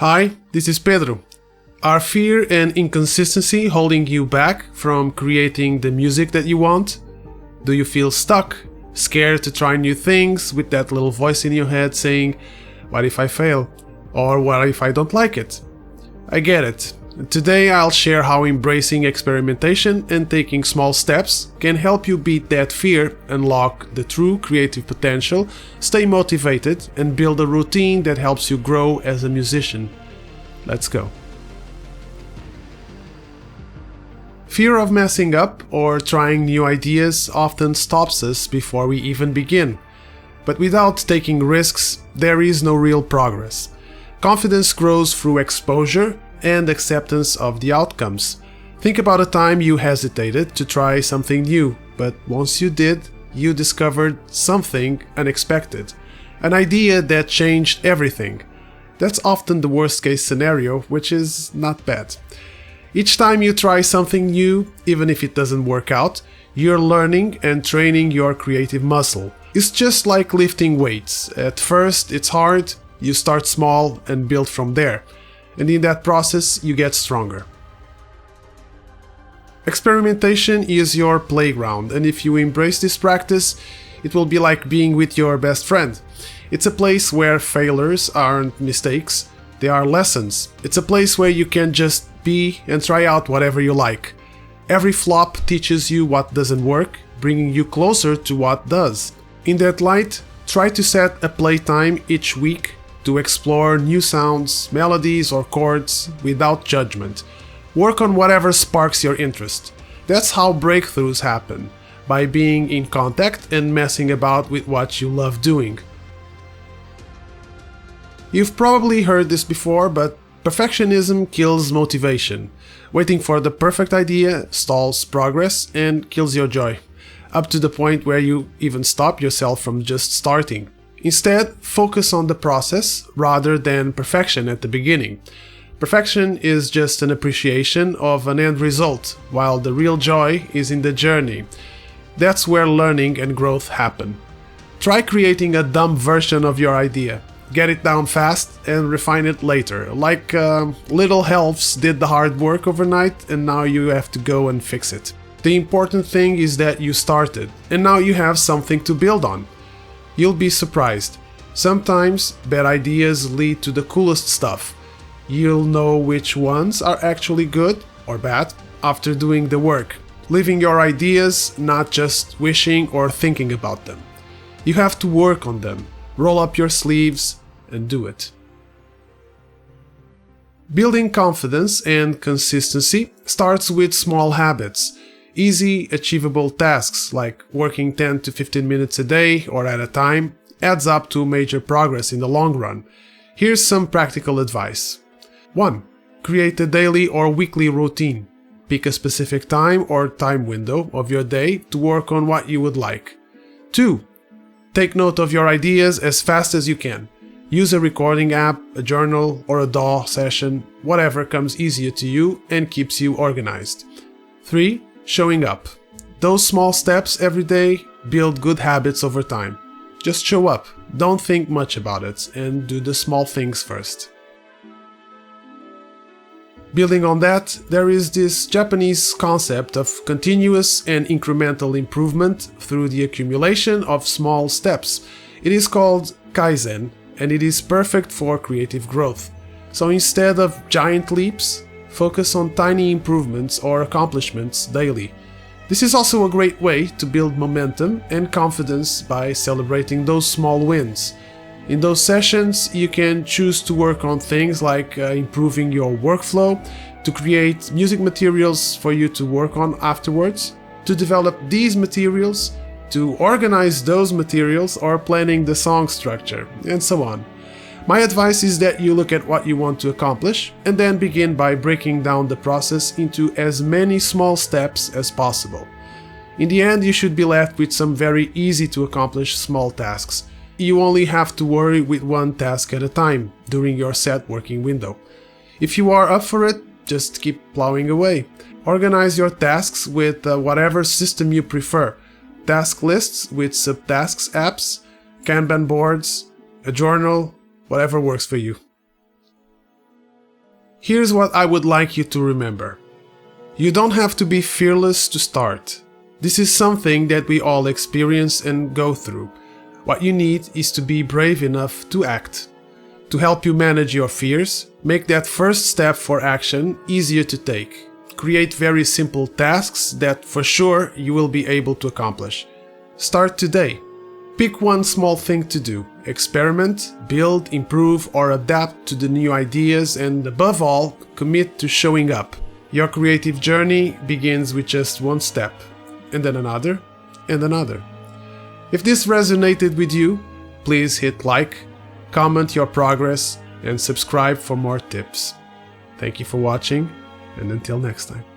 Hi, this is Pedro. Are fear and inconsistency holding you back from creating the music that you want? Do you feel stuck, scared to try new things with that little voice in your head saying, "What if I fail?" Or "What if I don't like it?" I get it. Today I'll share how embracing experimentation and taking small steps can help you beat that fear, unlock the true creative potential, stay motivated, and build a routine that helps you grow as a musician. Let's go. Fear of messing up or trying new ideas often stops us before we even begin. But without taking risks, there is no real progress. Confidence grows through exposure and acceptance of the outcomes. Think about a time you hesitated to try something new, but once you did, you discovered something unexpected, an idea that changed everything. That's often the worst case scenario, which is not bad. Each time you try something new, even if it doesn't work out, you're learning and training your creative muscle. It's just like lifting weights. At first, it's hard, you start small and build from there. And in that process, you get stronger. Experimentation is your playground, and if you embrace this practice, it will be like being with your best friend. It's a place where failures aren't mistakes, they are lessons. It's a place where you can just be and try out whatever you like. Every flop teaches you what doesn't work, bringing you closer to what does. In that light, try to set a playtime each week to explore new sounds, melodies, or chords without judgment. Work on whatever sparks your interest. That's how breakthroughs happen, by being in contact and messing about with what you love doing. You've probably heard this before, but perfectionism kills motivation. Waiting for the perfect idea stalls progress and kills your joy, up to the point where you even stop yourself from just starting. Instead, focus on the process rather than perfection at the beginning. Perfection is just an appreciation of an end result, while the real joy is in the journey. That's where learning and growth happen. Try creating a dumb version of your idea. Get it down fast and refine it later, like little elves did the hard work overnight and now you have to go and fix it. The important thing is that you started, and now you have something to build on. You'll be surprised. Sometimes bad ideas lead to the coolest stuff. You'll know which ones are actually good or bad after doing the work, living your ideas, not just wishing or thinking about them. You have to work on them, roll up your sleeves, and do it. Building confidence and consistency starts with small habits. Easy, achievable tasks like working 10 to 15 minutes a day or at a time adds up to major progress in the long run. Here's some practical advice. 1. Create a daily or weekly routine. Pick a specific time or time window of your day to work on what you would like. 2. Take note of your ideas as fast as you can. Use a recording app, a journal, or a DAW session, whatever comes easier to you and keeps you organized. 3. Showing up. Those small steps every day build good habits over time. Just show up, don't think much about it, and do the small things first. Building on that, there is this Japanese concept of continuous and incremental improvement through the accumulation of small steps. It is called Kaizen, and it is perfect for creative growth. So instead of giant leaps, focus on tiny improvements or accomplishments daily. This is also a great way to build momentum and confidence by celebrating those small wins. In those sessions, you can choose to work on things like improving your workflow, to create music materials for you to work on afterwards, to develop these materials, to organize those materials, or planning the song structure, and so on. My advice is that you look at what you want to accomplish and then begin by breaking down the process into as many small steps as possible. In the end, you should be left with some very easy to accomplish small tasks. You only have to worry with one task at a time during your set working window. If you are up for it, just keep plowing away. Organize your tasks with whatever system you prefer. Task lists with subtasks apps, Kanban boards, a journal, whatever works for you. Here's what I would like you to remember. You don't have to be fearless to start. This is something that we all experience and go through. What you need is to be brave enough to act. To help you manage your fears, make that first step for action easier to take. Create very simple tasks that for sure you will be able to accomplish. Start today. Pick one small thing to do. Experiment, build, improve, or adapt to the new ideas, and above all, commit to showing up. Your creative journey begins with just one step, and then another, and another. If this resonated with you, please hit like, comment your progress, and subscribe for more tips. Thank you for watching, and until next time.